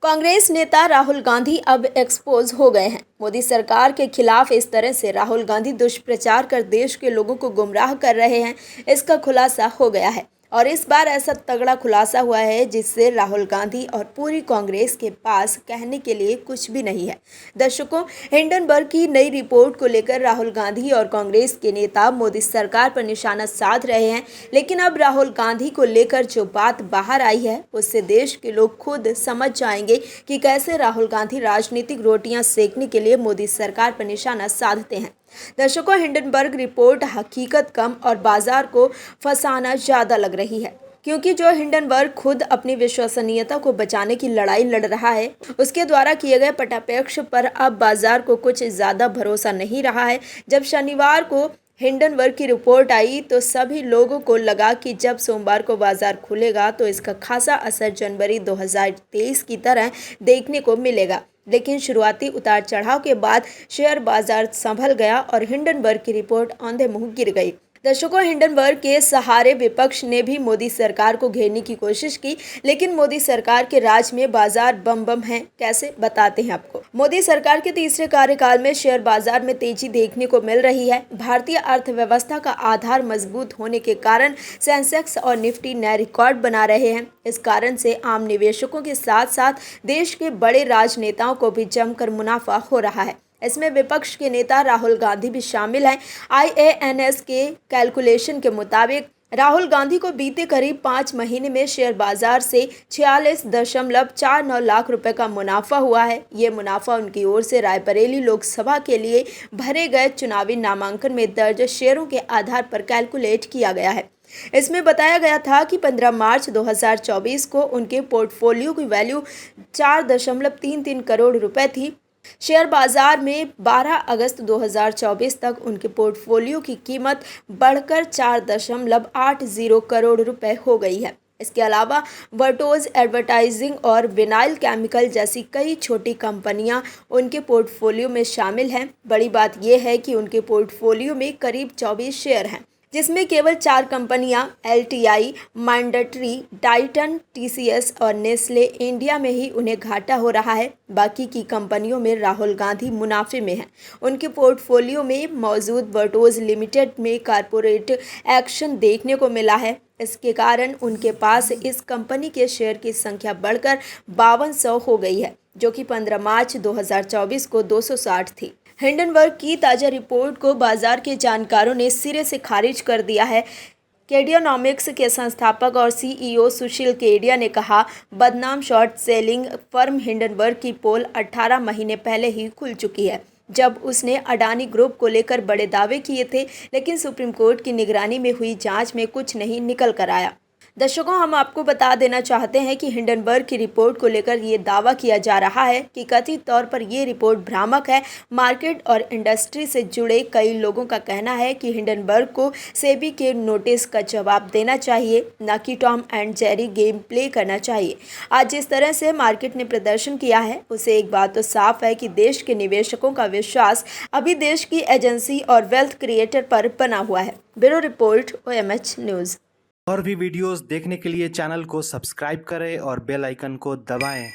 कांग्रेस नेता राहुल गांधी अब एक्सपोज हो गए हैं। मोदी सरकार के खिलाफ इस तरह से राहुल गांधी दुष्प्रचार कर देश के लोगों को गुमराह कर रहे हैं, इसका खुलासा हो गया है। और इस बार ऐसा तगड़ा खुलासा हुआ है जिससे राहुल गांधी और पूरी कांग्रेस के पास कहने के लिए कुछ भी नहीं है। दर्शकों, हिंडनबर्ग की नई रिपोर्ट को लेकर राहुल गांधी और कांग्रेस के नेता मोदी सरकार पर निशाना साध रहे हैं, लेकिन अब राहुल गांधी को लेकर जो बात बाहर आई है उससे देश के लोग खुद समझ जाएंगे कि कैसे राहुल गांधी राजनीतिक रोटियां सेकने के लिए मोदी सरकार पर निशाना साधते हैं। दर्शकों, हिंडनबर्ग रिपोर्ट हकीकत कम और बाजार को फंसाना ज़्यादा लग रही है, क्योंकि जो हिंडनबर्ग खुद अपनी विश्वसनीयता को बचाने की लड़ाई लड़ रहा है, उसके द्वारा किए गए पटापेक्ष पर अब बाजार को कुछ ज़्यादा भरोसा नहीं रहा है। जब शनिवार को हिंडनबर्ग की रिपोर्ट आई तो सभी लोगों को लगा कि जब सोमवार को बाजार खुलेगा तो इसका खासा असर जनवरी 2023 की तरह देखने को मिलेगा। लेकिन शुरुआती उतार चढ़ाव के बाद शेयर बाजार संभल गया और हिंडनबर्ग की रिपोर्ट औंधे मुंह गिर गई। दर्शकों, हिंडनबर्ग के सहारे विपक्ष ने भी मोदी सरकार को घेरने की कोशिश की, लेकिन मोदी सरकार के राज में बाजार बम बम हैं। कैसे, बताते हैं आपको। मोदी सरकार के तीसरे कार्यकाल में शेयर बाजार में तेजी देखने को मिल रही है। भारतीय अर्थव्यवस्था का आधार मजबूत होने के कारण सेंसेक्स और निफ्टी नए रिकॉर्ड बना रहे हैं। इस कारण से आम निवेशकों के साथ साथ देश के बड़े राजनेताओं को भी जमकर मुनाफा हो रहा है। इसमें विपक्ष के नेता राहुल गांधी भी शामिल हैं। IANS के कैलकुलेशन के मुताबिक राहुल गांधी को बीते करीब 5 महीने में शेयर बाजार से 46.49 लाख रुपए का मुनाफा हुआ है। ये मुनाफा उनकी ओर से रायबरेली लोकसभा के लिए भरे गए चुनावी नामांकन में दर्ज शेयरों के आधार पर कैलकुलेट किया गया है। इसमें बताया गया था कि 15 मार्च 2024 को उनके पोर्टफोलियो की वैल्यू 4.33 करोड़ रुपए थी। शेयर बाजार में 12 अगस्त 2024 तक उनके पोर्टफोलियो की कीमत बढ़कर 4.80 करोड़ रुपए हो गई है। इसके अलावा वर्टोज एडवर्टाइजिंग और विनाइल केमिकल जैसी कई छोटी कंपनियां उनके पोर्टफोलियो में शामिल हैं। बड़ी बात यह है कि उनके पोर्टफोलियो में करीब 24 शेयर हैं, जिसमें केवल 4 कंपनियां LTI, मैंडेटरी, टाइटन, TCS और नेस्ले इंडिया में ही उन्हें घाटा हो रहा है। बाकी की कंपनियों में राहुल गांधी मुनाफे में हैं। उनके पोर्टफोलियो में मौजूद वर्टोज लिमिटेड में कारपोरेट एक्शन देखने को मिला है। इसके कारण उनके पास इस कंपनी के शेयर की संख्या बढ़कर 5200 हो गई है, जो कि 15 मार्च 2024 को 260 थी। हिंडनबर्ग की ताज़ा रिपोर्ट को बाजार के जानकारों ने सिरे से खारिज कर दिया है। केडियोनॉमिक्स के संस्थापक और CEO सुशील केडिया ने कहा, बदनाम शॉर्ट सेलिंग फर्म हिंडनबर्ग की पोल 18 महीने पहले ही खुल चुकी है, जब उसने अडानी ग्रुप को लेकर बड़े दावे किए थे, लेकिन सुप्रीम कोर्ट की निगरानी में हुई जांच में कुछ नहीं निकल कर आया। दर्शकों, हम आपको बता देना चाहते हैं कि हिंडनबर्ग की रिपोर्ट को लेकर ये दावा किया जा रहा है कि कथित तौर पर ये रिपोर्ट भ्रामक है। मार्केट और इंडस्ट्री से जुड़े कई लोगों का कहना है कि हिंडनबर्ग को सेबी के नोटिस का जवाब देना चाहिए, न कि Tom and Jerry game play करना चाहिए। आज जिस तरह से मार्केट ने प्रदर्शन किया है, उससे एक बात तो साफ है कि देश के निवेशकों का विश्वास अभी देश की एजेंसी और वेल्थ क्रिएटर पर बना हुआ है। Bureau report, OMH news. और भी वीडियोस देखने के लिए चैनल को सब्सक्राइब करें और बेल आइकन को दबाएं।